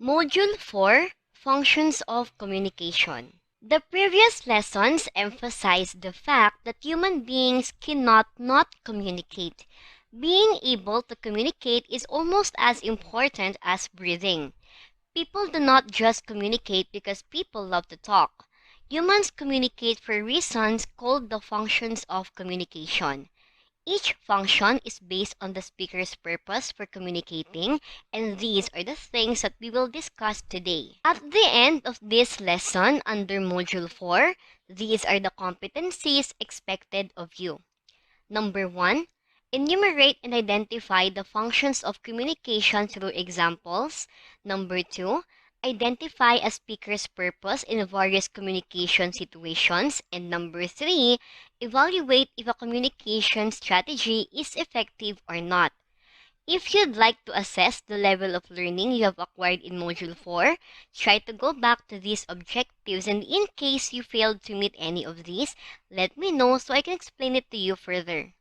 Module 4, Functions of Communication. The previous lessons emphasized the fact that human beings cannot not communicate. Being able to communicate is almost as important as breathing. People do not just communicate because people love to talk. Humans communicate for reasons called the functions of communication. Each function is based on the speaker's purpose for communicating, and these are the things that we will discuss today. At the end of this lesson under Module 4, these are the competencies expected of you. Number 1, enumerate and identify the functions of communication through examples. Number 2, identify a speaker's purpose in various communication situations. And number 3, evaluate if a communication strategy is effective or not. If you'd like to assess the level of learning you have acquired in Module 4, try to go back to these objectives, and in case you failed to meet any of these, let me know so I can explain it to you further.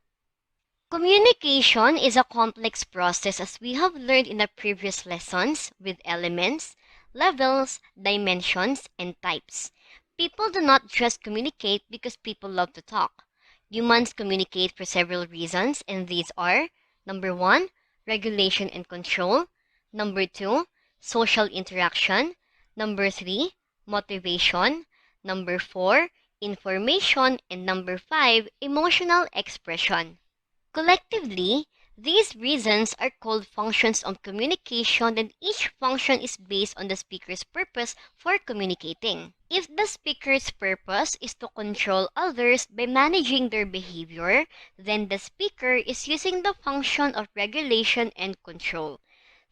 Communication is a complex process, as we have learned in the previous lessons, with elements, levels, dimensions, and types. People do not just communicate because people love to talk. Humans communicate for several reasons, and these are: number 1, regulation and control; number 2, social interaction; number 3, motivation; number 4, information; and number 5, emotional expression. Collectively, these reasons are called functions of communication, and each function is based on the speaker's purpose for communicating. If the speaker's purpose is to control others by managing their behavior, then the speaker is using the function of regulation and control.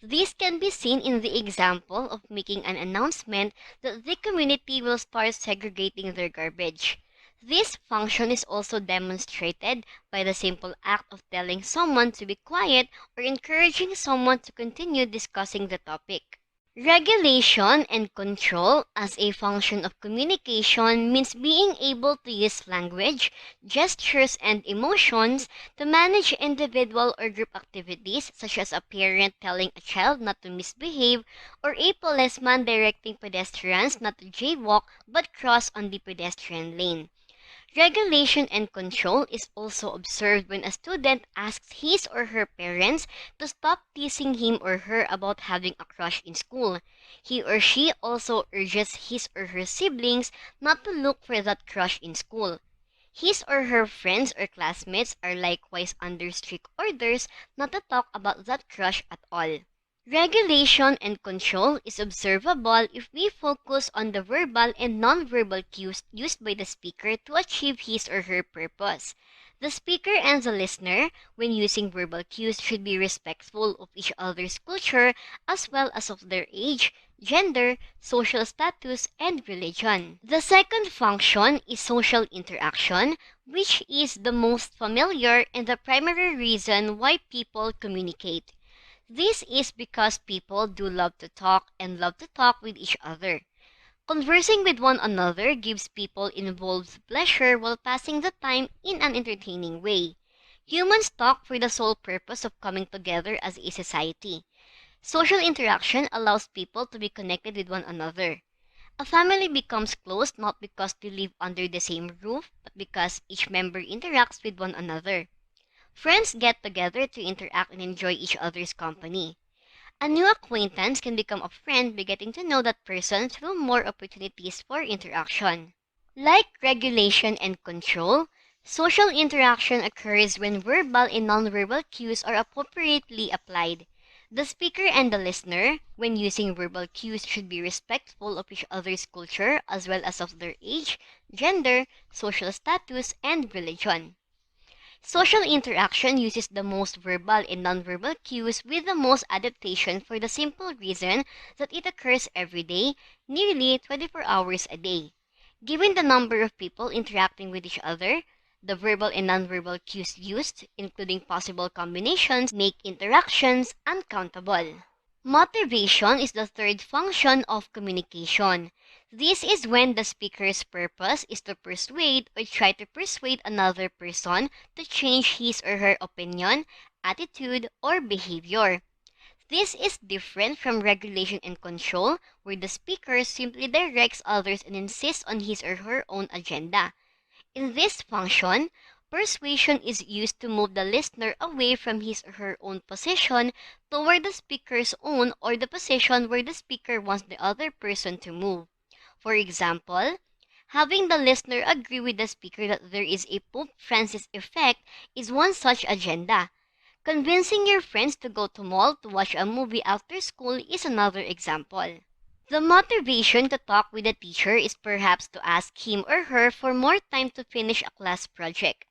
This can be seen in the example of making an announcement that the community will start segregating their garbage. This function is also demonstrated by the simple act of telling someone to be quiet or encouraging someone to continue discussing the topic. Regulation and control as a function of communication means being able to use language, gestures, and emotions to manage individual or group activities, such as a parent telling a child not to misbehave, or a policeman directing pedestrians not to jaywalk but cross on the pedestrian lane. Regulation and control is also observed when a student asks his or her parents to stop teasing him or her about having a crush in school. He or she also urges his or her siblings not to look for that crush in school. His or her friends or classmates are likewise under strict orders not to talk about that crush at all. Regulation and control is observable if we focus on the verbal and nonverbal cues used by the speaker to achieve his or her purpose. The speaker and the listener, when using verbal cues, should be respectful of each other's culture as well as of their age, gender, social status, and religion. The second function is social interaction, which is the most familiar and the primary reason why people communicate. This is because people do love to talk and love to talk with each other. Conversing with one another gives people involved pleasure while passing the time in an entertaining way. Humans talk for the sole purpose of coming together as a society. Social interaction allows people to be connected with one another. A family becomes close not because they live under the same roof, but because each member interacts with one another. Friends get together to interact and enjoy each other's company. A new acquaintance can become a friend by getting to know that person through more opportunities for interaction. Like regulation and control, social interaction occurs when verbal and nonverbal cues are appropriately applied. The speaker and the listener, when using verbal cues, should be respectful of each other's culture as well as of their age, gender, social status, and religion. Social interaction uses the most verbal and nonverbal cues with the most adaptation for the simple reason that it occurs every day, nearly 24 hours a day. Given the number of people interacting with each other, the verbal and nonverbal cues used, including possible combinations, make interactions uncountable. Motivation is the third function of communication. This is when the speaker's purpose is to persuade or try to persuade another person to change his or her opinion, attitude, or behavior. This is different from regulation and control, where the speaker simply directs others and insists on his or her own agenda. In this function, persuasion is used to move the listener away from his or her own position toward the speaker's own, or the position where the speaker wants the other person to move. For example, having the listener agree with the speaker that there is a Pope Francis effect is one such agenda. Convincing your friends to go to mall to watch a movie after school is another example. The motivation to talk with the teacher is perhaps to ask him or her for more time to finish a class project.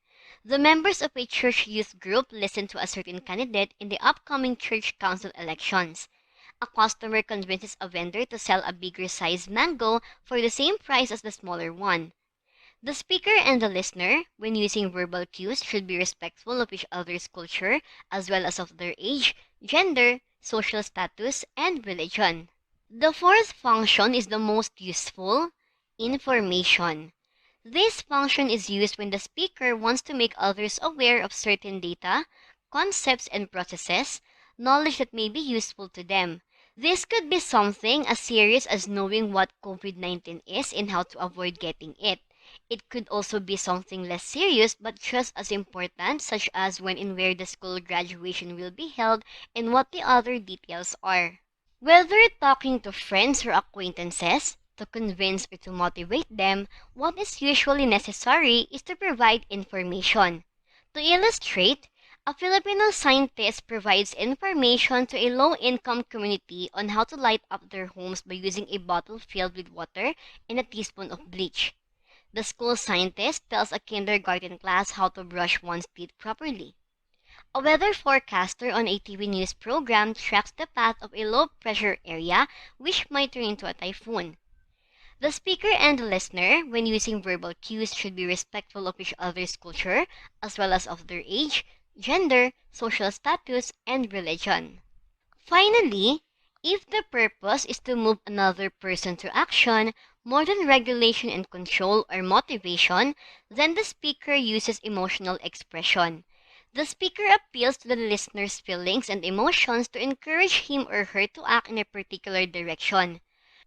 The members of a church youth group listen to a certain candidate in the upcoming church council elections. A customer convinces a vendor to sell a bigger sized mango for the same price as the smaller one. The speaker and the listener, when using verbal cues, should be respectful of each other's culture as well as of their age, gender, social status, and religion. The fourth function is the most useful: information. This function is used when the speaker wants to make others aware of certain data, concepts, and processes, knowledge that may be useful to them. This could be something as serious as knowing what COVID-19 is and how to avoid getting it. It could also be something less serious but just as important, such as when and where the school graduation will be held and what the other details are. Whether talking to friends or acquaintances, to convince or to motivate them, what is usually necessary is to provide information. To illustrate, a Filipino scientist provides information to a low-income community on how to light up their homes by using a bottle filled with water and a teaspoon of bleach. The school scientist tells a kindergarten class how to brush one's teeth properly. A weather forecaster on a TV news program tracks the path of a low-pressure area which might turn into a typhoon. The speaker and the listener, when using verbal cues, should be respectful of each other's culture, as well as of their age, gender, social status, and religion. Finally, if the purpose is to move another person to action, more than regulation and control or motivation, then the speaker uses emotional expression. The speaker appeals to the listener's feelings and emotions to encourage him or her to act in a particular direction.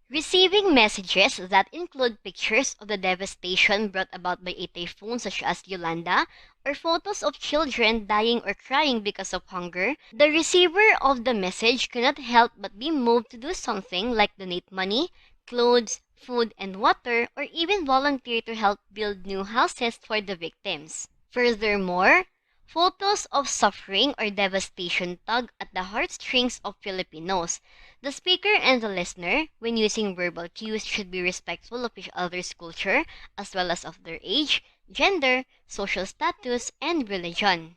Receiving messages that include pictures of the devastation brought about by a typhoon such as Yolanda, or photos of children dying or crying because of hunger, the receiver of the message cannot help but be moved to do something like donate money, clothes, food, and water, or even volunteer to help build new houses for the victims. Furthermore, photos of suffering or devastation tug at the heartstrings of Filipinos. The speaker and the listener, when using verbal cues, should be respectful of each other's culture, as well as of their age, gender, social status, and religion.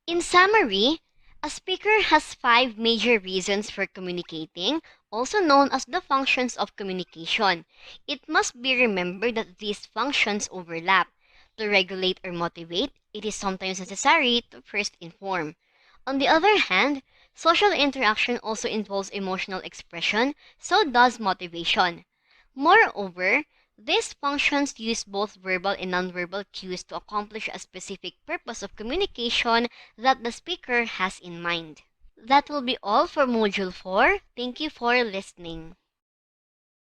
In summary, a speaker has 5 major reasons for communicating, also known as the functions of communication. It must be remembered that these functions overlap. To regulate or motivate, it is sometimes necessary to first inform. On the other hand, social interaction also involves emotional expression, so does motivation. Moreover, these functions use both verbal and nonverbal cues to accomplish a specific purpose of communication that the speaker has in mind. That will be all for Module 4. Thank you for listening.